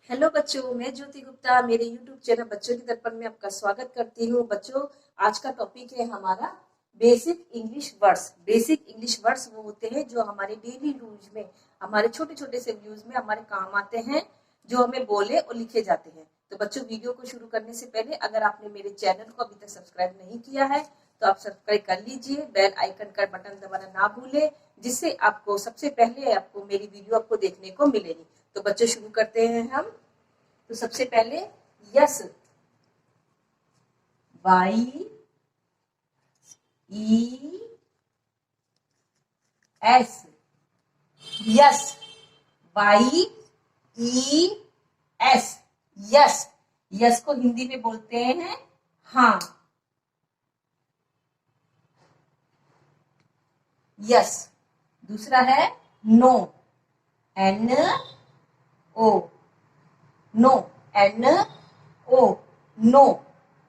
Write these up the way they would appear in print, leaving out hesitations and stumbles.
Hello बच्चों, मैं ज्योति गुप्ता मेरे YouTube चैनल बच्चों के दर्पण में आपका स्वागत करती हूँ। बच्चों, आज का टॉपिक है हमारा basic English words. Basic English words वो होते हैं जो हमारे डेली यूज में, हमारे छोटे छोटे से यूज में हमारे काम आते हैं, जो हमें बोले और लिखे जाते हैं। तो बच्चों, वीडियो को शुरू करने से पहले अगर आपने मेरे चैनल को अभी तक सब्सक्राइब नहीं किया है तो आप सब्सक्राइब कर लीजिए। बेल आइकन का बटन दबाना ना भूले, जिससे आपको सबसे पहले आपको मेरी वीडियो आपको देखने को मिलेगी। तो बच्चों, शुरू करते हैं हम। तो सबसे पहले yes, Y E S, yes, Y E S, yes. Yes को हिंदी में बोलते हैं हाँ। यस। दूसरा है no, N O, no, N O, no.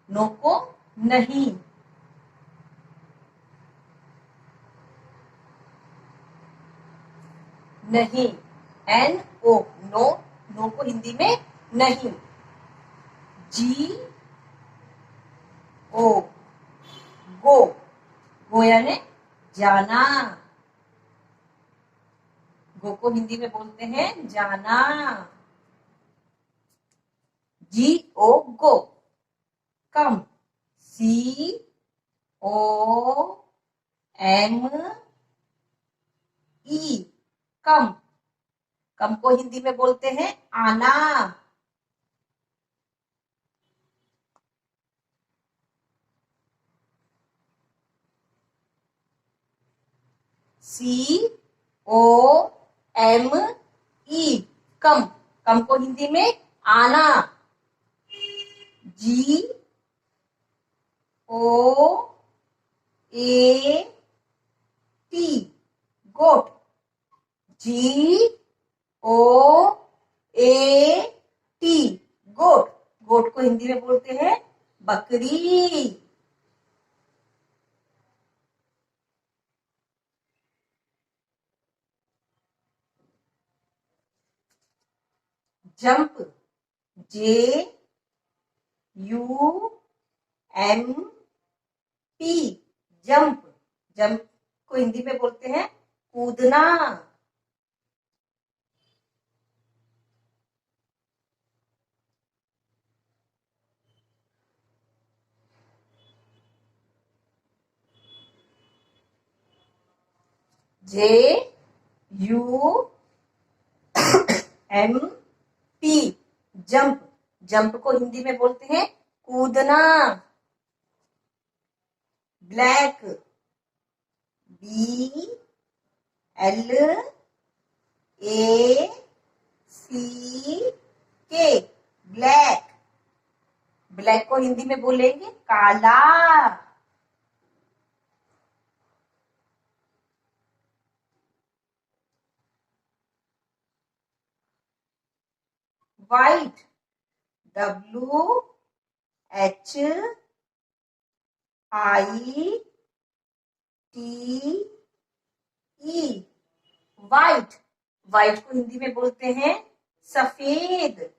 No को नहीं, नहीं, एन ओ, नो। नो को हिंदी में नहीं। जी ओ, गो, गो यानी जाना। गो को हिंदी में बोलते हैं जाना। जी ओ, गो। कम, सी ओ एम ई, कम। कम को हिंदी में बोलते हैं आना। सी ओ एम ई, कम। कम को हिंदी में आना। जी ओ A T, goat. Ji O A T, गोट। गोट को हिंदी में बोलते हैं बकरी। Jump, J U M P, jump. Jump को हिंदी में बोलते हैं कूदना। J U M P, jump. Jump को हिंदी में बोलते हैं कूदना। Black, B L A C K, black. Black को हिंदी में बोलेंगे काला। White, W H I T E, white. White को हिंदी में बोलते हैं सफेद।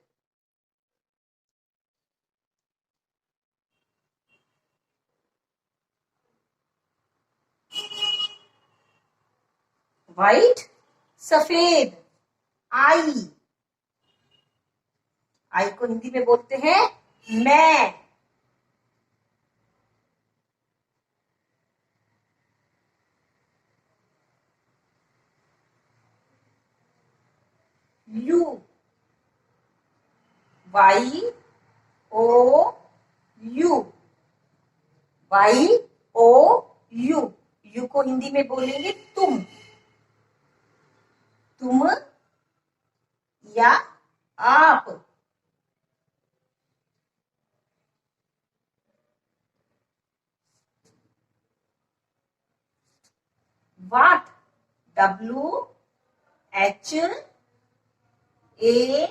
व्हाइट, सफेद। आई, आई को हिंदी में बोलते हैं मैं। You, Y O U, Y O U. You को हिंदी में बोलेंगे तुम। तुम या आप। What, W H A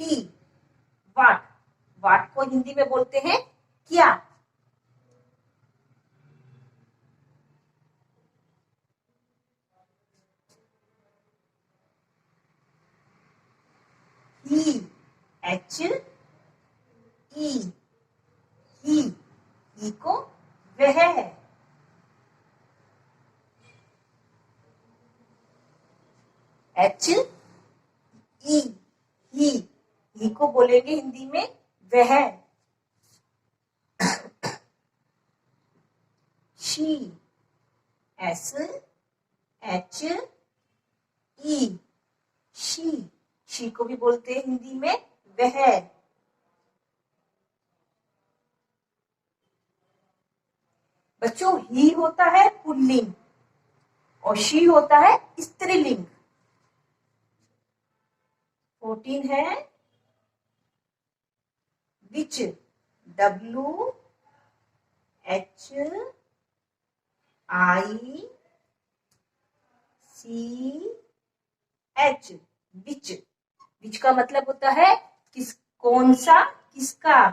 T, what. What को हिंदी में बोलते हैं क्या। ही, एच ई, ही को वह, एच ई, ही को बोलेंगे हिंदी में वह। She, S H E, she को भी बोलते हैं हिंदी में वह। बच्चों, ही होता है पुल्लिंग और शी होता है स्त्रीलिंग। 14 है विच, W H I C H, विच। विच का मतलब होता है किस, कौन सा, किसका।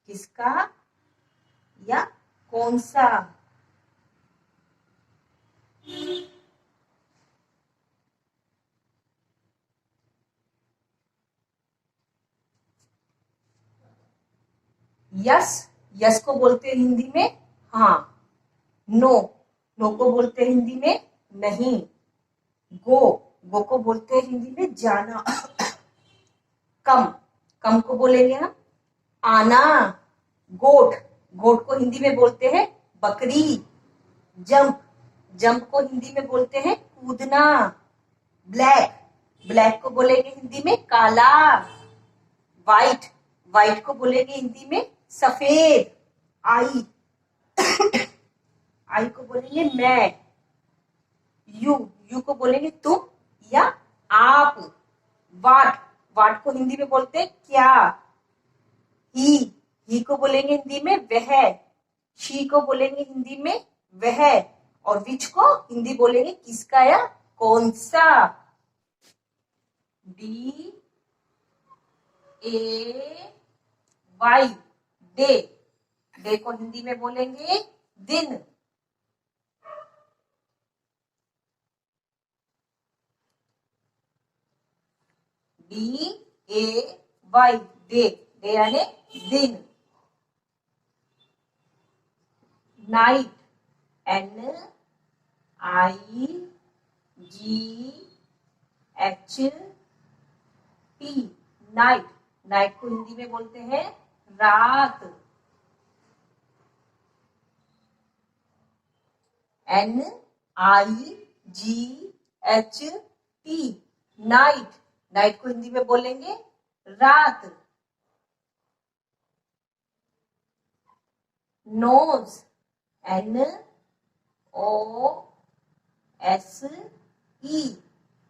किसका या कौन सा। यस, यस को बोलते हैं हिंदी में हाँ। नो, नो को बोलते हैं हिंदी में नहीं। गो, गो को बोलते हैं हिंदी में जाना। कम, कम को बोलेंगे हम आना। गोट, गोट को हिंदी में बोलते हैं बकरी। जंप, जंप को हिंदी में बोलते हैं कूदना। ब्लैक, ब्लैक को बोलेंगे हिंदी में काला। वाइट, वाइट को बोलेंगे हिंदी में सफेद। आई, आई को बोलेंगे मैं। यू, यू को बोलेंगे तुम या आप। वाट, वाट को हिंदी में बोलते हैं क्या। ही को बोलेंगे हिंदी में वह। शी को बोलेंगे हिंदी में वह। और विच को हिंदी बोलेंगे किसका या कौन सा। D A Y, day, day को हिंदी में बोलेंगे दिन। DAY, डे, डे यानी दिन। नाइट, NIGHT, नाइट, नाइट को हिंदी में बोलते हैं रात। NIGHT, नाइट, नाइट को हिंदी में बोलेंगे रात। नोज, NOSE,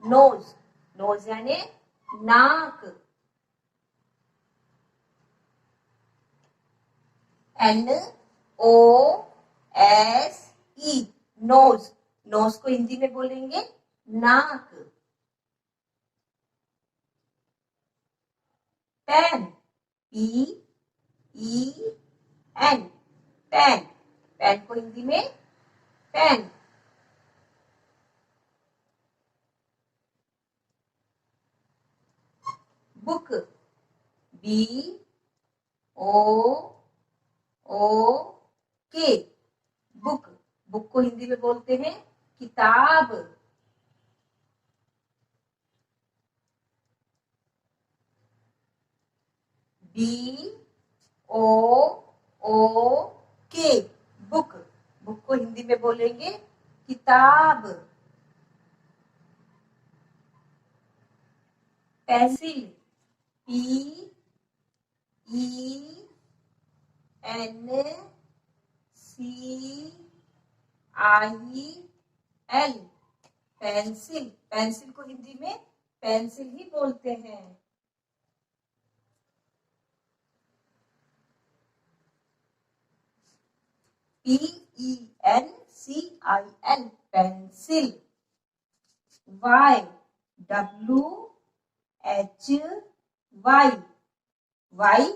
नोज, नोज यानी नाक। NOSE, नोज, नोज को हिंदी में बोलेंगे नाक। पेन, PEN, पेन, पेन को हिंदी में pen. Book, BOOK, book, book को हिंदी में बोलते हैं किताब। BOOK, बुक, बुक को हिंदी में बोलेंगे किताब। पेंसिल, PENCIL, पेंसिल, पेंसिल को हिंदी में पेंसिल ही बोलते हैं। PENCIL, pencil. Y, WHY, Y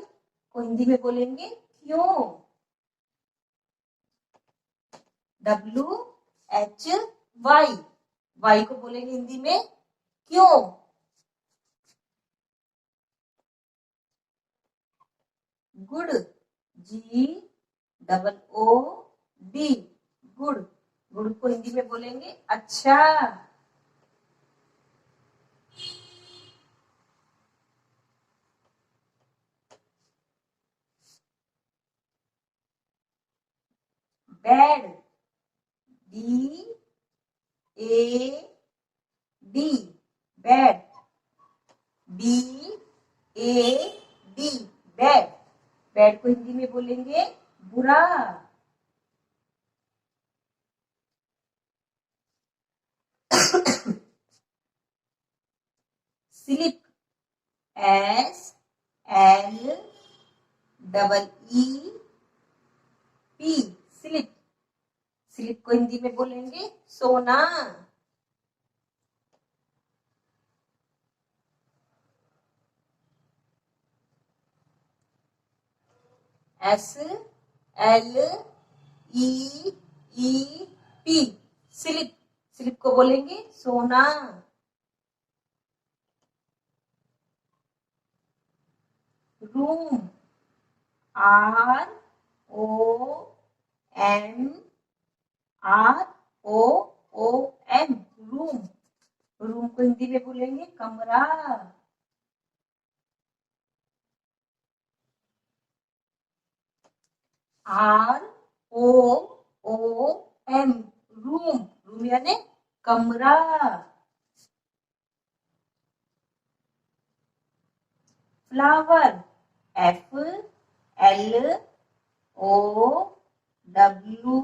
को हिंदी में बोलेंगे क्यों। WHY, वाई, वाई को बोलेंगे हिंदी में क्यों। Good, G double O D, good, good को हिंदी में बोलेंगे अच्छा। Bad, D A D, bad, B A D, bad, bad को हिंदी में बोलेंगे बुरा। Sleep, S L double E P, sleep, sleep को हिंदी में बोलेंगे सोना। S L E E P, sleep, sleep को बोलेंगे सोना। Room, R O M, R O O M, room, room को हिंदी में बोलेंगे कमरा। Are O O M, room, room यानी कमरा। Flower, F L O W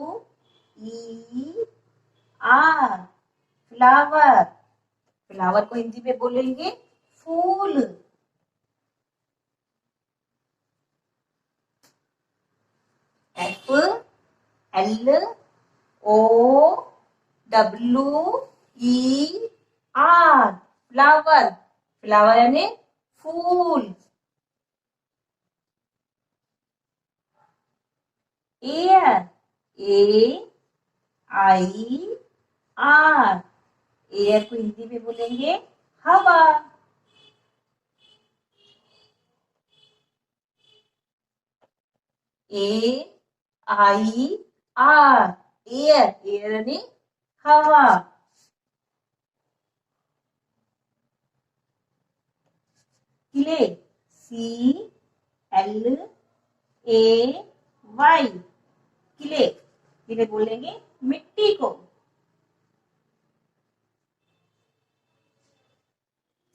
E R, flower, flower को हिंदी में बोलेंगे फूल। F L O W E R, flower, flower यानी फूल। Air, A I R, air को हिंदी में बोलेंगे हवा। A I R, air, air यानी हवा। Clay, C L A Y, clay, clay बोलेंगे मिट्टी को।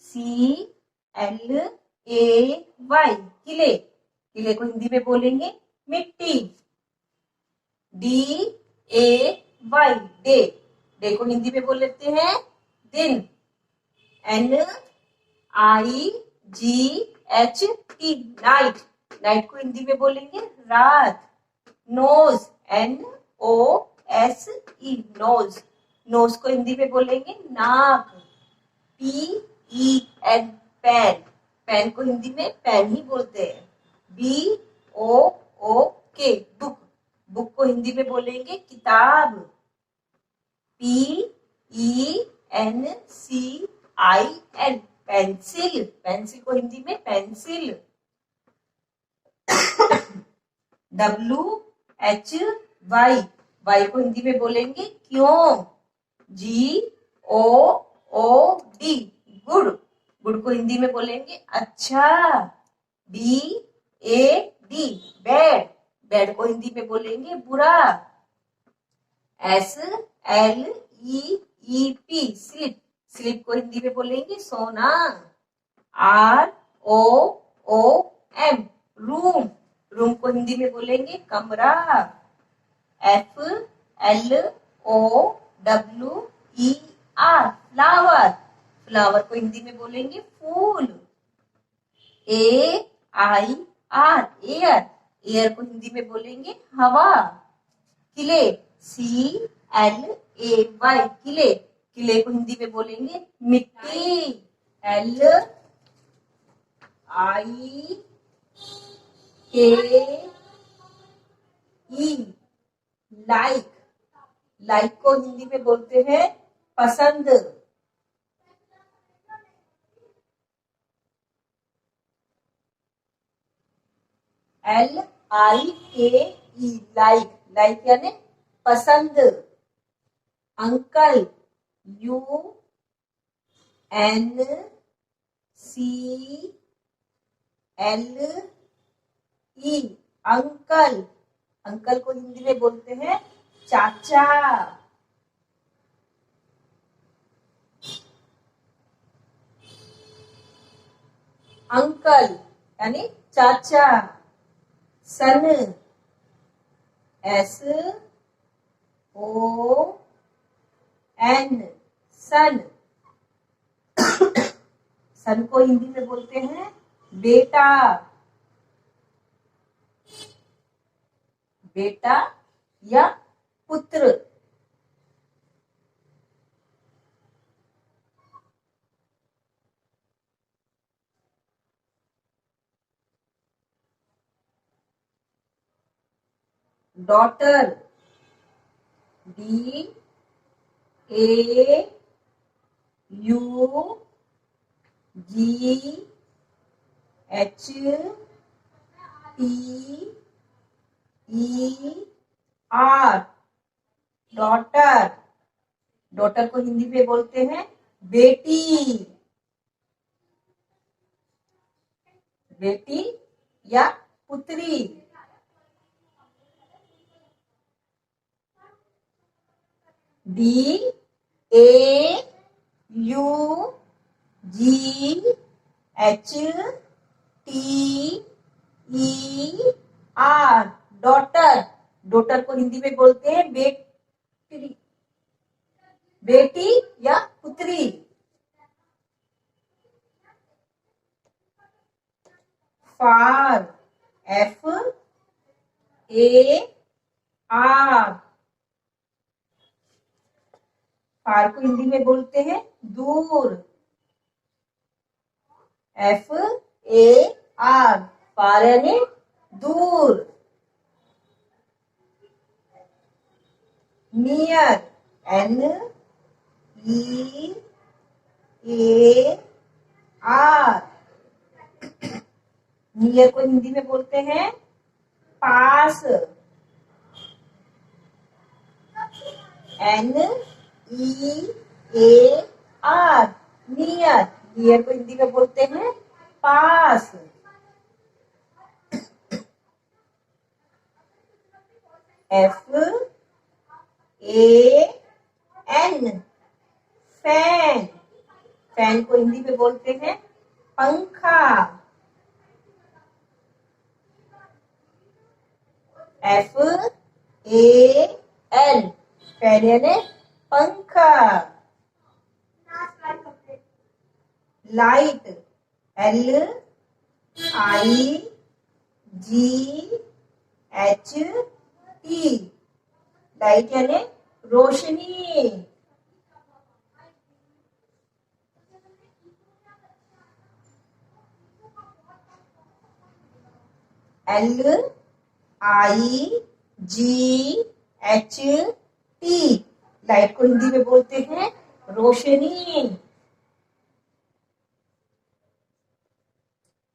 C L A Y, clay, clay को हिंदी में बोलेंगे मिट्टी। D A Y, day, day को हिंदी में बोल लेते हैं दिन। N I G H T, night, night को हिंदी में बोलेंगे रात। Nose, N O S E, nose, nose को हिंदी में बोलेंगे नाक। P E N, pen, pen को हिंदी में पेन ही बोलते हैं। बी ओ ओ के, बुक, बुक को हिंदी में बोलेंगे किताब। P E N C I L, pencil, pencil को हिंदी में pencil. W H Y, Y को हिंदी में बोलेंगे क्यों। G O O D, good, good को हिंदी में बोलेंगे अच्छा। D A D, bad, bad को हिंदी में बोलेंगे बुरा। S L E P, sleep, sleep को हिंदी में बोलेंगे सोना। R O O M, room, room को हिंदी में बोलेंगे कमरा। F L O W E R, flower, flower को हिंदी में बोलेंगे फूल। A I R, air, air को हिंदी में बोलेंगे हवा। किले, सी एल ए वाई, किले, किले को हिंदी में बोलेंगे मिट्टी। एल आई के ई, लाइक, लाइक को हिंदी में बोलते हैं पसंद। LIKE लाइक, लाइक यानी पसंद। अंकल UNCLE अंकल, अंकल को हिंदी में बोलते हैं चाचा। अंकल यानी चाचा। सन SON सन, सन को हिंदी में बोलते हैं बेटा। बेटा या पुत्र। Daughter DAUGHTER daughter. डॉटर को हिंदी में बोलते हैं बेटी। बेटी या पुत्री। DAUGHTER daughter. डॉटर को हिंदी में बोलते हैं बेटी, बेटी या पुत्री। फार FAR फार को हिंदी में बोलते हैं दूर। FAR फार यानी दूर। नियर NEAR नियर को हिंदी में बोलते हैं पास। NEAR नियर, नियर को हिंदी में बोलते हैं पास। FAN फैन, फैन को हिंदी में बोलते हैं पंखा। FAN फैन यानी पंखा। लाइट LIGHT लाइट यानी रोशनी। LIGHT लाइट को हिंदी में बोलते हैं रोशनी।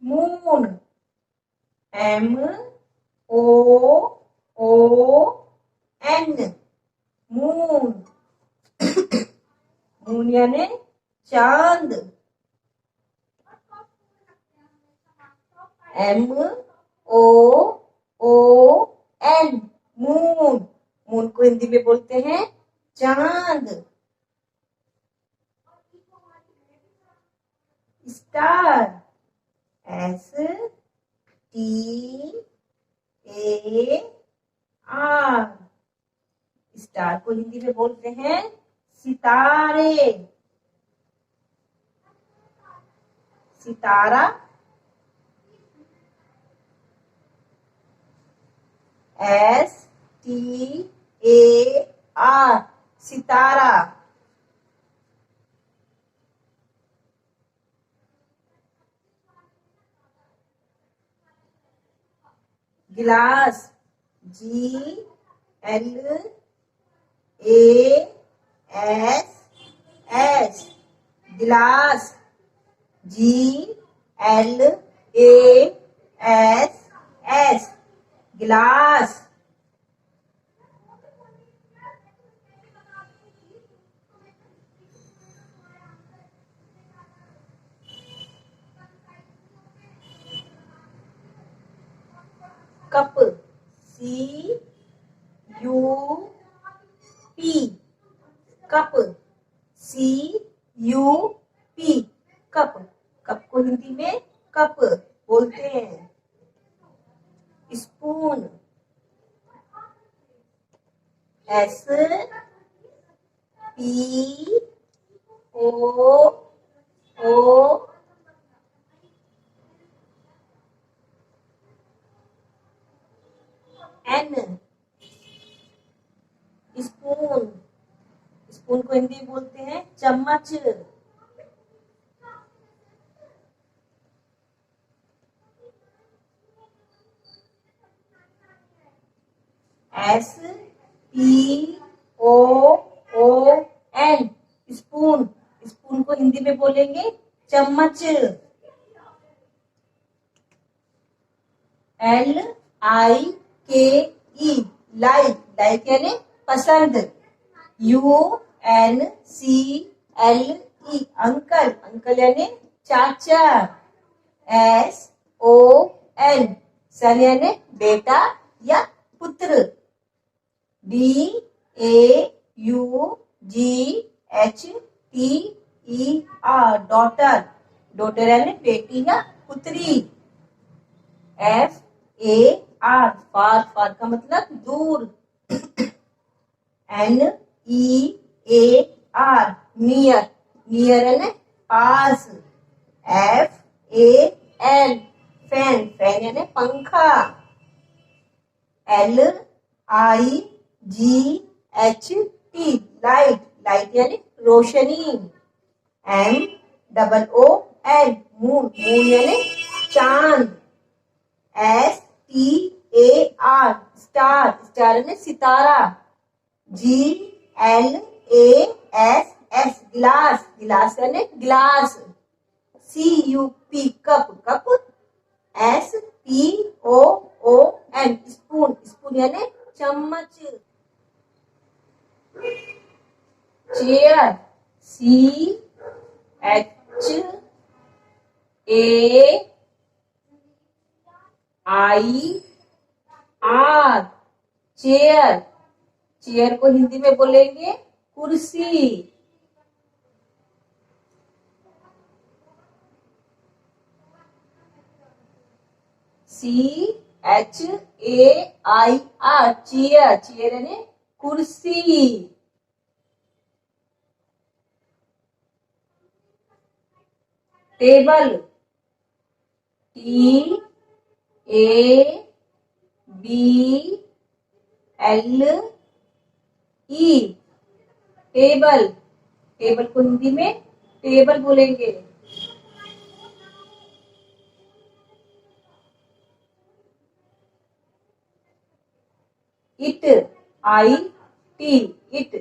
मून MOON मून, मून यानी चांद। MOON मून, मून को हिंदी में बोलते हैं चांद। स्टार STAR स्टार को हिंदी में बोलते हैं सितारे। सितारा STAR सितारा। गिलास GLASS A S S गिलास, G L A S S गिलास। Cup, C U P cup, C U P cup. Cup को हिंदी में कप बोलते हैं। Spoon, S P O O N spoon. Spoon को हिंदी में बोलते हैं चम्मच। S P O O N spoon. Spoon को हिंदी में बोलेंगे चम्मच। L I K E like, like यानी पसंद। U N C L E uncle, uncle यानी चाचा। S O N सन यानी बेटा या पुत्र। D A U G H T E R daughter, daughter यानी बेटी या पुत्री। F A R फार, फार का मतलब दूर। N E A R near, near यानी पास। F A N fan, fan यानी पंखा। L I G H T light, light यानी रोशनी। M O N moon, moon यानी चांद। S T A R star, star यानी सितारा। G L A S S गिलास, गिलास यानी गिलास। C U P cup, cup. S P O O N spoon, spoon यानी चम्मच। Chair, C H A I R chair. Chair को हिंदी में बोलेंगे कुर्सी। C H A I R chair, chair यानी कुर्सी। Table, T A B L E table, table को हिंदी में टेबल बोलेंगे। It, I T it,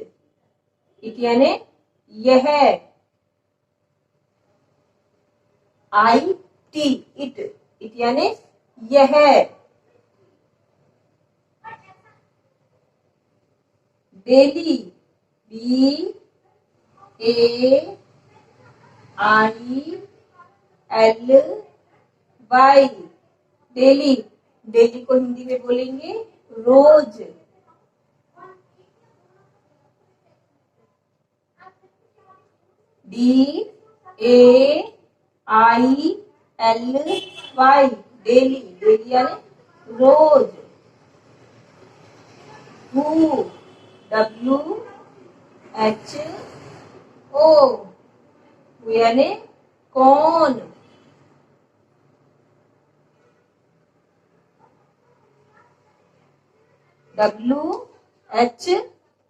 it यानी यह। I T इट, इट यानी यह। Daily, B A I L Y daily, daily को हिंदी में बोलेंगे रोज। D A I L Y daily, daily यानी रोज। हु, W H O यानी कौन। W H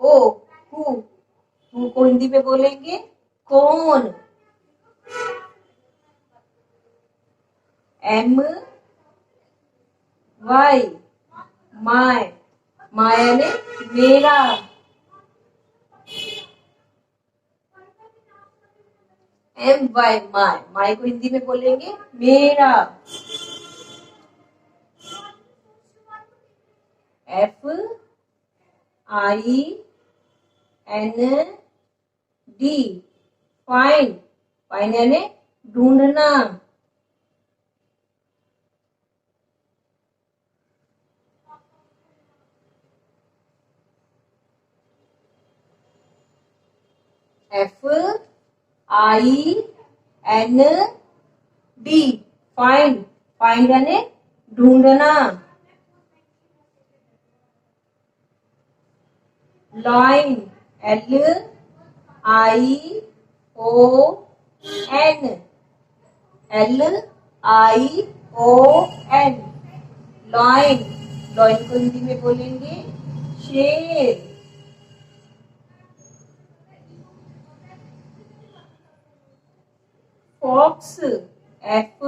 O who, who co Hindi में बोलेंगे कौन। M Y माय, माय यानी मेरा। एम वाई माय, माय को हिंदी में बोलेंगे मेरा। F I N D, find, find यानी ढूंढना। F I N D, find, find यानी ढूंढना। Lion, L I O N, L I O N, lion, lion को हिंदी में बोलेंगे शेर। Fox, F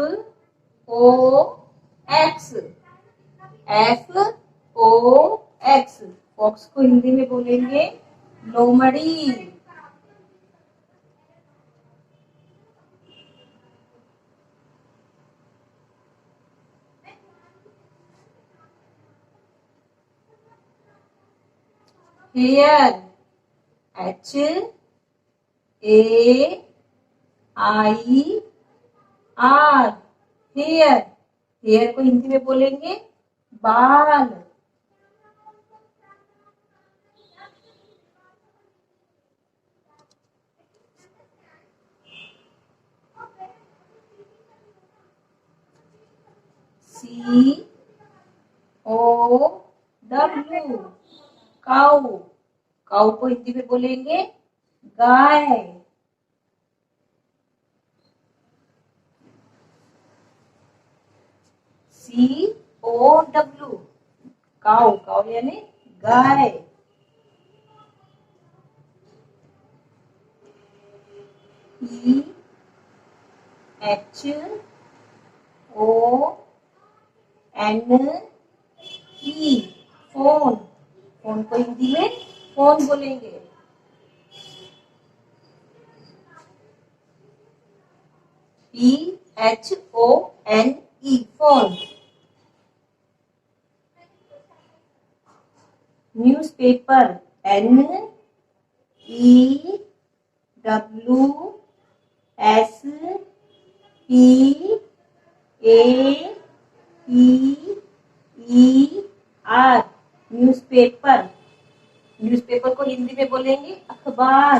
O X, F O X, fox को हिंदी में बोलेंगे लोमड़ी। Hair, H A I R, hair, hair को हिंदी में बोलेंगे बाल। सी ओ डब्ल्यू, काऊ, काऊ को हिंदी में बोलेंगे गाय। सी ओ डब्ल्यू, काऊ, काऊ यानी गाय। E H O N E, phone, phone को हिंदी में फोन बोलेंगे। P H O N E, phone. Newspaper, N E W S P A E R, newspaper, newspaper को हिंदी में बोलेंगे अखबार।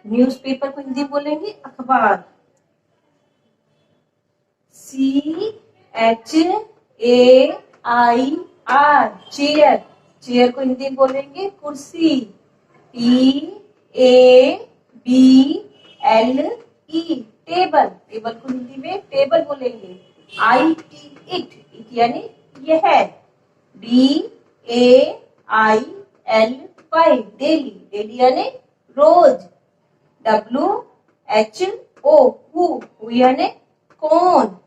न्यूज़पेपर को हिंदी बोलेंगे अखबार। C H A I R, chair, chair को हिंदी बोलेंगे कुर्सी। T A B L E, table, table को हिंदी में टेबल बोलेंगे। आई टी, इट, इट यानी यह। D A I L Y, daily, daily यानी रोज। डब्ल्यू एच ओ, हु यानी कौन।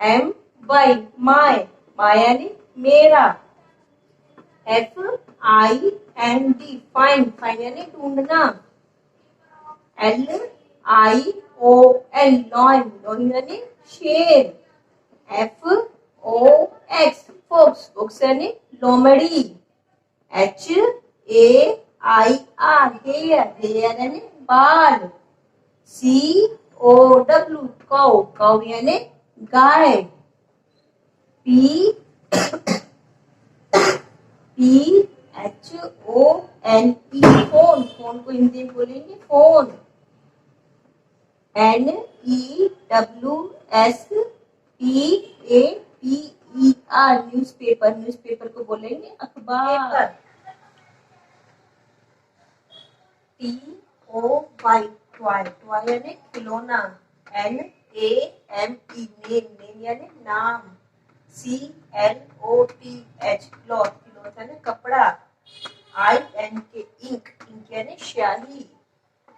एम वाई माय, माय यानी मेरा। F I N D, find, find यानी ढूंढना। L I O N, lion, lion यानी शेर। F O X, fox, fox यानी लोमड़ी। H A I R, hair, hair यानी बाल। C O W, cow, cow यानी गाय। P P H O N E, phone, phone को हिंदी में बोलेंगे phone. N E W S P A P E R, newspaper, newspaper को बोलेंगे अखबार। T O Y, toy, toy यानी खिलौना। N A M E, name, name यानी नाम। C L O T H, cloth, cloth यानी कपड़ा। I N K, ink, ink यानी स्याही।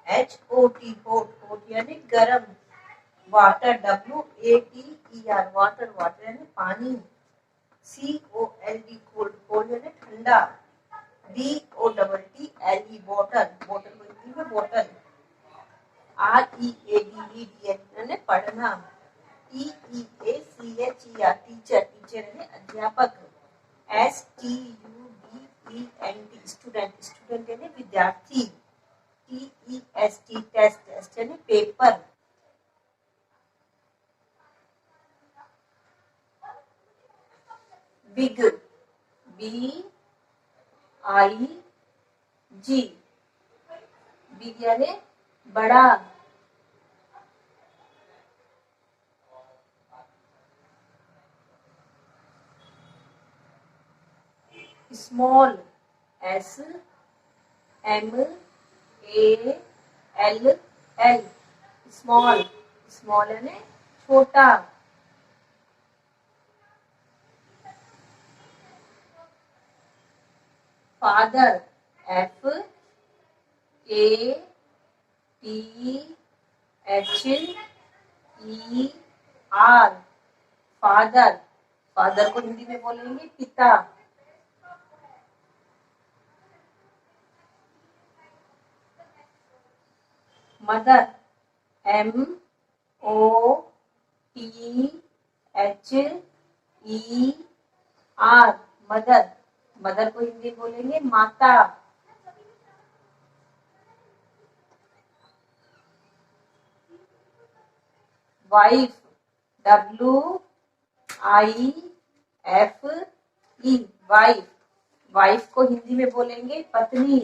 H O T, hot, hot यानी गरम। Water, W A T E R, water, water यानी पानी। C O L D, cold, cold यानी ठंडा, BOTTLE बॉटल, बॉटल को हिंदी में बॉटल, READ यानी पढ़ना, TEACHER टीचर, टीचर यानी अध्यापक, STUDENT स्टूडेंट, स्टूडेंट यानी विद्यार्थी, TEST टेस्ट, टेस्ट यानी पेपर, बिग, BIG, बिग यानी बड़ा, स्मॉल, SMALL, स्मॉल, स्मॉल यानी छोटा, फादर, FATHER, फादर, फादर को हिंदी में बोलेंगे पिता, मदर, MOTHER, मदर, मदर को हिंदी बोलेंगे माता, वाइफ, WIFE, वाइफ, वाइफ को हिंदी में बोलेंगे पत्नी,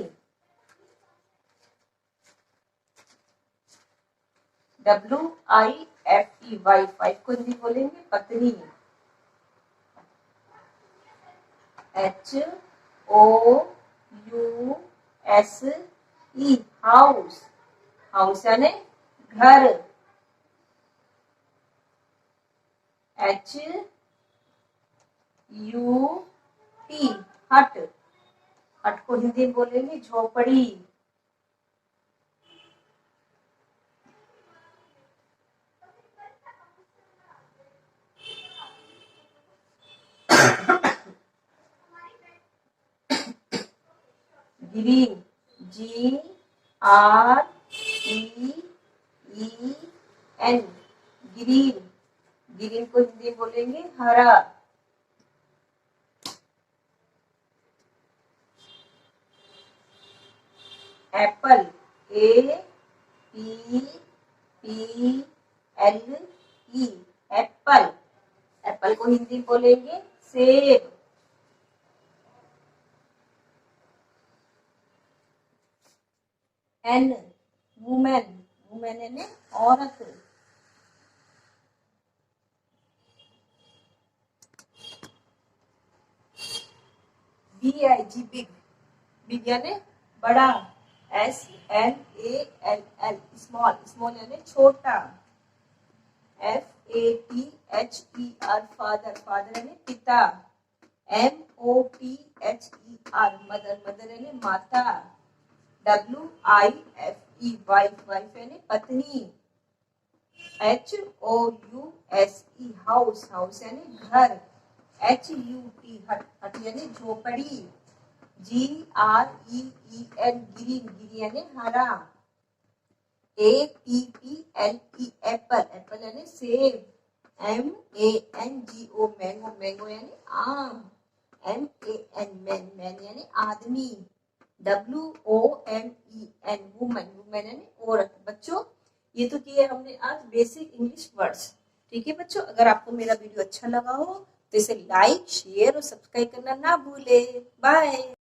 WIFE, वाइफ, वाइफ को हिंदी बोलेंगे पत्नी, HOUSE, हाउस, हाउस यानी घर, HUT, हट, हट को हिंदी में बोलेंगे झोपड़ी, ग्रीन, GREEN, ग्रीन, ग्रीन को हिंदी बोलेंगे हरा, एप्पल, APPLE, एप्पल, एप्पल को हिंदी बोलेंगे सेब, N, वुमेन, वुमेन यानी औरत, BIG, बिग, बिग यानी बड़ा, SMALL, स्मॉल, स्मॉल यानी छोटा, FATHER, फादर, फादर यानी पिता, MOTHER, मदर, मदर यानी माता, WIFE, वाइफ, वाइफ यानी पत्नी, HOUSE, हाउस, हाउस यानी घर, HUT, हट, हट यानी झोपड़ी, GREEN, ग्रीन, ग्रीन यानी हरा, APPLE, एप्पल, एप्पल यानी सेब, MANGO, मैंगो, मैंगो यानी आम, MAN, मैन यानी आदमी, WOMEN, वुमन, वुमेन यानी औरत। बच्चों ये तो किए हमने आज बेसिक इंग्लिश वर्ड्स। ठीक है बच्चों, अगर आपको मेरा वीडियो अच्छा लगा हो तो इसे लाइक, शेयर और सब्सक्राइब करना ना भूले। बाय।